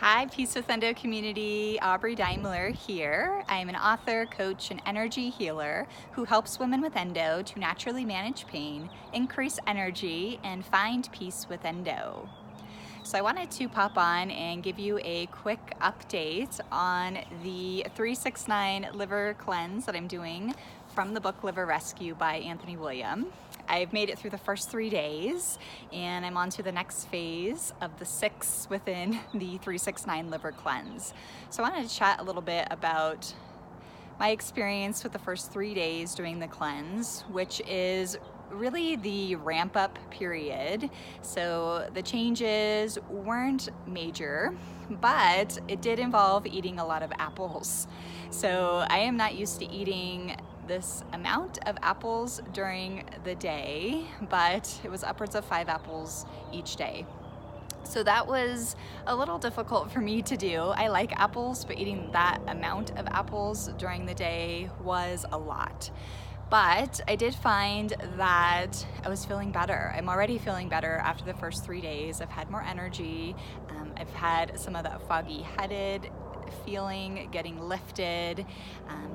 Hi, Peace with Endo community. Aubrey Daimler here. I am an author, coach, and energy healer who helps women with endo to naturally manage pain, increase energy, and find peace with endo. So I wanted to pop on and give you a quick update on the 369 liver cleanse that I'm doing from the book Liver Rescue by Anthony William. I've made it through the first 3 days and I'm on to the next phase of the 6 within the 369 liver cleanse. So I wanted to chat a little bit about my experience with the first 3 days doing the cleanse, which is really the ramp up period. So the changes weren't major, but it did involve eating a lot of apples. So I am not used to eating this amount of apples during the day, but it was upwards of 5 apples each day. So that was a little difficult for me to do. I like apples, but eating that amount of apples during the day was a lot. But I did find that I was feeling better. I'm already feeling better after the first 3 days. I've had more energy. I've had some of that foggy headed feeling getting lifted.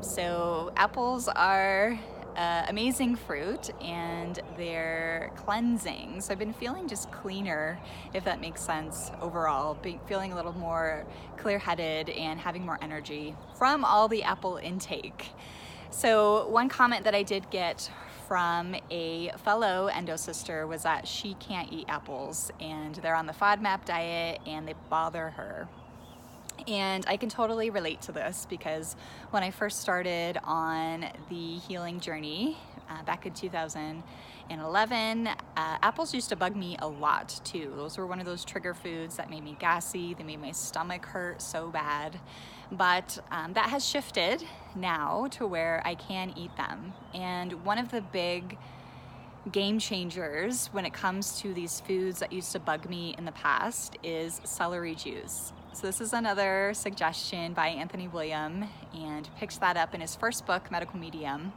So apples are amazing fruit and they're cleansing. So I've been feeling just cleaner, if that makes sense overall, feeling a little more clear-headed and having more energy from all the apple intake. So one comment that I did get from a fellow endo sister was that she can't eat apples and they're on the FODMAP diet and they bother her. And I can totally relate to this because when I first started on the healing journey back in 2011, apples used to bug me a lot too. Those were one of those trigger foods that made me gassy, they made my stomach hurt so bad. But that has shifted now to where I can eat them. And one of the big game changers when it comes to these foods that used to bug me in the past is celery juice. So this is another suggestion by Anthony William and picked that up in his first book, Medical Medium.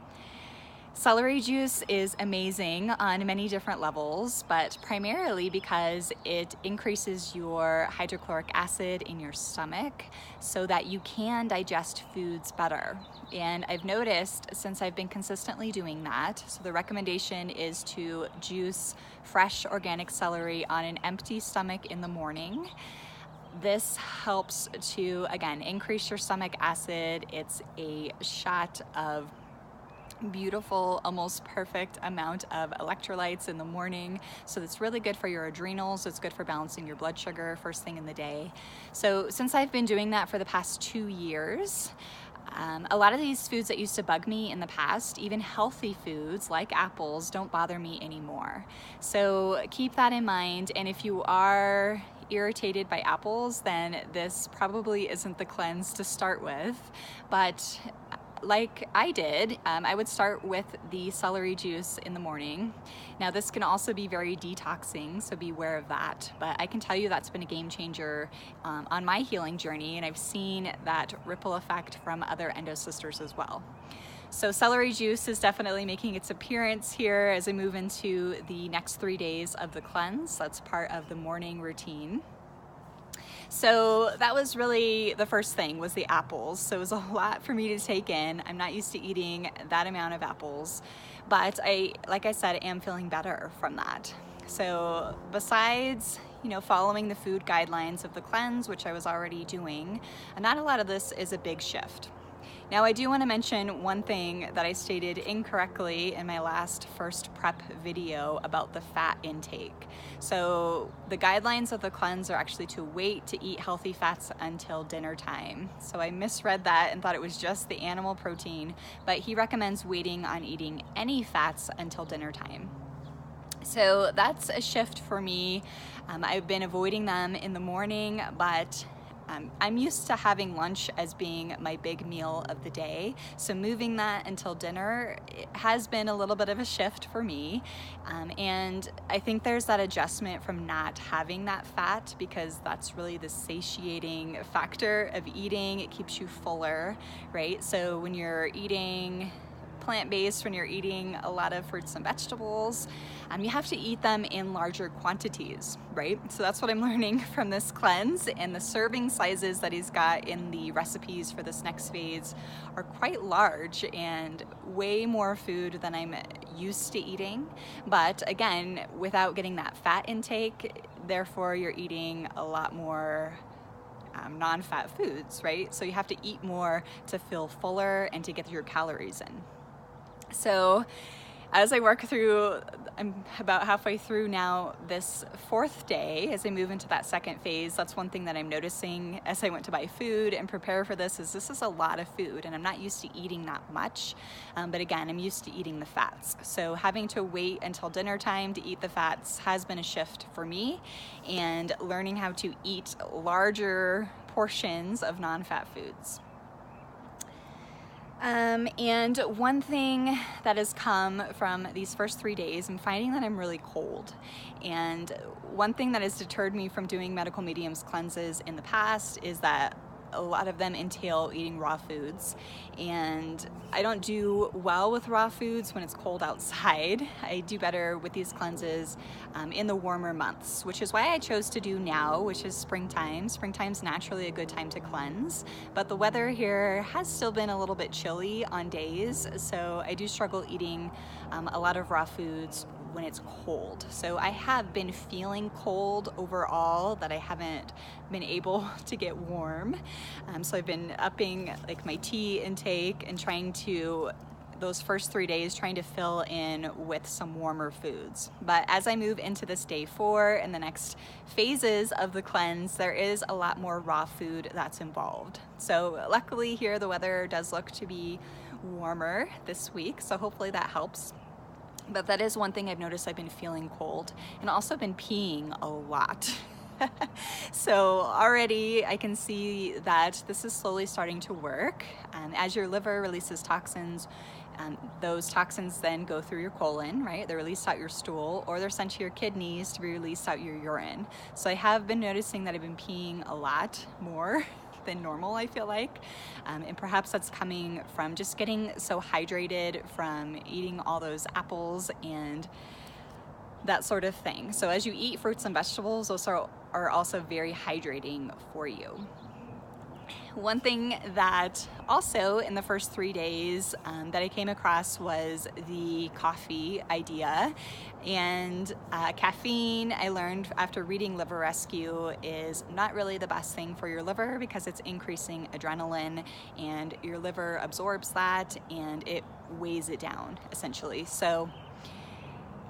Celery juice is amazing on many different levels, but primarily because it increases your hydrochloric acid in your stomach so that you can digest foods better. And I've noticed since I've been consistently doing that, so the recommendation is to juice fresh organic celery on an empty stomach in the morning. This helps to, again, increase your stomach acid. It's a shot of beautiful, almost perfect amount of electrolytes in the morning. So it's really good for your adrenals. It's good for balancing your blood sugar first thing in the day. So since I've been doing that for the past 2 years, a lot of these foods that used to bug me in the past, even healthy foods like apples, don't bother me anymore. So keep that in mind. And if you are irritated by apples, then this probably isn't the cleanse to start with. But like I did, I would start with the celery juice in the morning. Now this can also be very detoxing, so be aware of that. But I can tell you that's been a game changer on my healing journey, and I've seen that ripple effect from other endo sisters as well. So celery juice is definitely making its appearance here as I move into the next 3 days of the cleanse. That's part of the morning routine. So that was really the first thing, was the apples. So it was a lot for me to take in. I'm not used to eating that amount of apples, but like I said, am feeling better from that. So besides, following the food guidelines of the cleanse, which I was already doing, not a lot of this is a big shift. Now I do want to mention one thing that I stated incorrectly in my last first prep video about the fat intake. So the guidelines of the cleanse are actually to wait to eat healthy fats until dinner time. So I misread that and thought it was just the animal protein, but he recommends waiting on eating any fats until dinner time. So that's a shift for me. I've been avoiding them in the morning, but I'm used to having lunch as being my big meal of the day, so moving that until dinner has been a little bit of a shift for me, and I think there's that adjustment from not having that fat because that's really the satiating factor of eating. It keeps you fuller, right? So when you're eating plant-based, when you're eating a lot of fruits and vegetables, you have to eat them in larger quantities, right? So that's what I'm learning from this cleanse, and the serving sizes that he's got in the recipes for this next phase are quite large and way more food than I'm used to eating. But again, without getting that fat intake, therefore you're eating a lot more non-fat foods, right? So you have to eat more to feel fuller and to get your calories in. So as I work through, I'm about halfway through now this 4th day as I move into that second phase. That's one thing that I'm noticing as I went to buy food and prepare for this is a lot of food, and I'm not used to eating that much. But again, I'm used to eating the fats. So having to wait until dinner time to eat the fats has been a shift for me, and learning how to eat larger portions of non-fat foods. And one thing that has come from these first 3 days, I'm finding that I'm really cold. And one thing that has deterred me from doing medical mediums cleanses in the past is that a lot of them entail eating raw foods, and I don't do well with raw foods when it's cold outside. I do better with these cleanses in the warmer months, which is why I chose to do now, which is springtime. Springtime's naturally a good time to cleanse, but the weather here has still been a little bit chilly on days, so I do struggle eating a lot of raw foods when it's cold. So I have been feeling cold overall, that I haven't been able to get warm. So I've been upping like my tea intake and trying to, those first 3 days, trying to fill in with some warmer foods. But as I move into this day 4 and the next phases of the cleanse, there is a lot more raw food that's involved. So luckily here the weather does look to be warmer this week, so hopefully that helps. But that is one thing I've noticed. I've been feeling cold and also been peeing a lot. So already I can see that this is slowly starting to work. As your liver releases toxins, those toxins then go through your colon, right? They're released out your stool, or they're sent to your kidneys to be released out your urine. So I have been noticing that I've been peeing a lot more than normal, I feel like. And perhaps that's coming from just getting so hydrated from eating all those apples and that sort of thing. So as you eat fruits and vegetables, those are also very hydrating for you. One thing that also in the first 3 days that I came across was the coffee idea. And caffeine, I learned after reading Liver Rescue, is not really the best thing for your liver because it's increasing adrenaline, and your liver absorbs that and it weighs it down essentially. So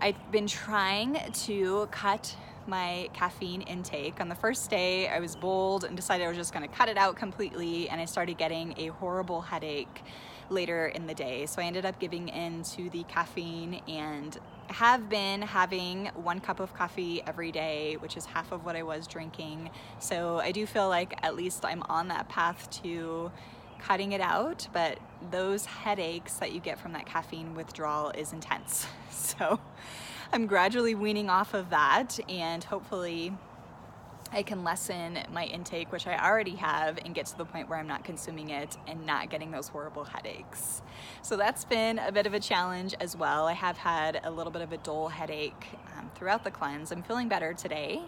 I've been trying to cut my caffeine intake. On the first day, I was bold and decided I was just going to cut it out completely, and I started getting a horrible headache later in the day. So I ended up giving in to the caffeine and have been having 1 cup of coffee every day, which is half of what I was drinking. So I do feel like at least I'm on that path to cutting it out, but those headaches that you get from that caffeine withdrawal is intense. So I'm gradually weaning off of that, and hopefully I can lessen my intake, which I already have, and get to the point where I'm not consuming it and not getting those horrible headaches. So that's been a bit of a challenge as well. I have had a little bit of a dull headache throughout the cleanse. I'm feeling better today,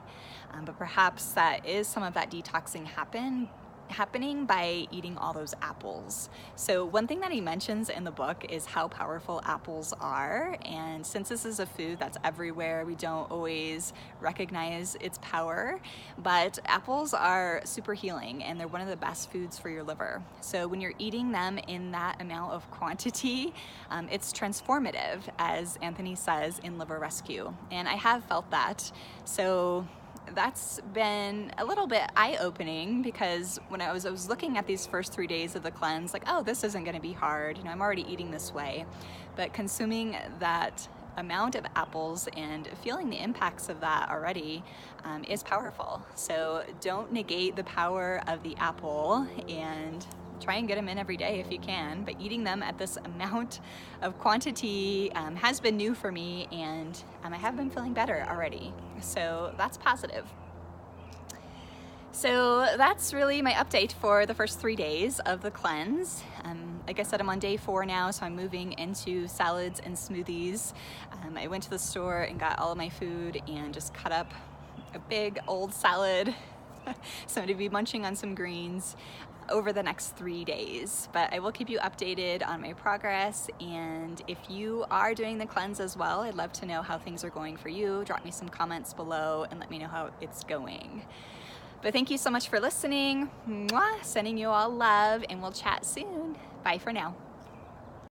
but perhaps that is some of that detoxing happening by eating all those apples. So one thing that he mentions in the book is how powerful apples are, and since this is a food that's everywhere, we don't always recognize its power, but apples are super healing and they're one of the best foods for your liver. So when you're eating them in that amount of quantity, it's transformative, as Anthony says in Liver Rescue, and I have felt that. So that's been a little bit eye-opening, because when I was looking at these first 3 days of the cleanse, like, oh, this isn't going to be hard, you know, I'm already eating this way. But consuming that amount of apples and feeling the impacts of that already is powerful. So don't negate the power of the apple, and try and get them in every day if you can, but eating them at this amount of quantity has been new for me, and I have been feeling better already. So that's positive. So that's really my update for the first 3 days of the cleanse. Like I said, I'm on day 4 now, so I'm moving into salads and smoothies. I went to the store and got all of my food and just cut up a big old salad. So I'm gonna be munching on some greens over the next 3 days, but I will keep you updated on my progress. And if you are doing the cleanse as well, I'd love to know how things are going for you. Drop me some comments below and let me know how it's going. But thank you so much for listening. Mwah! Sending you all love, and we'll chat soon. Bye for now.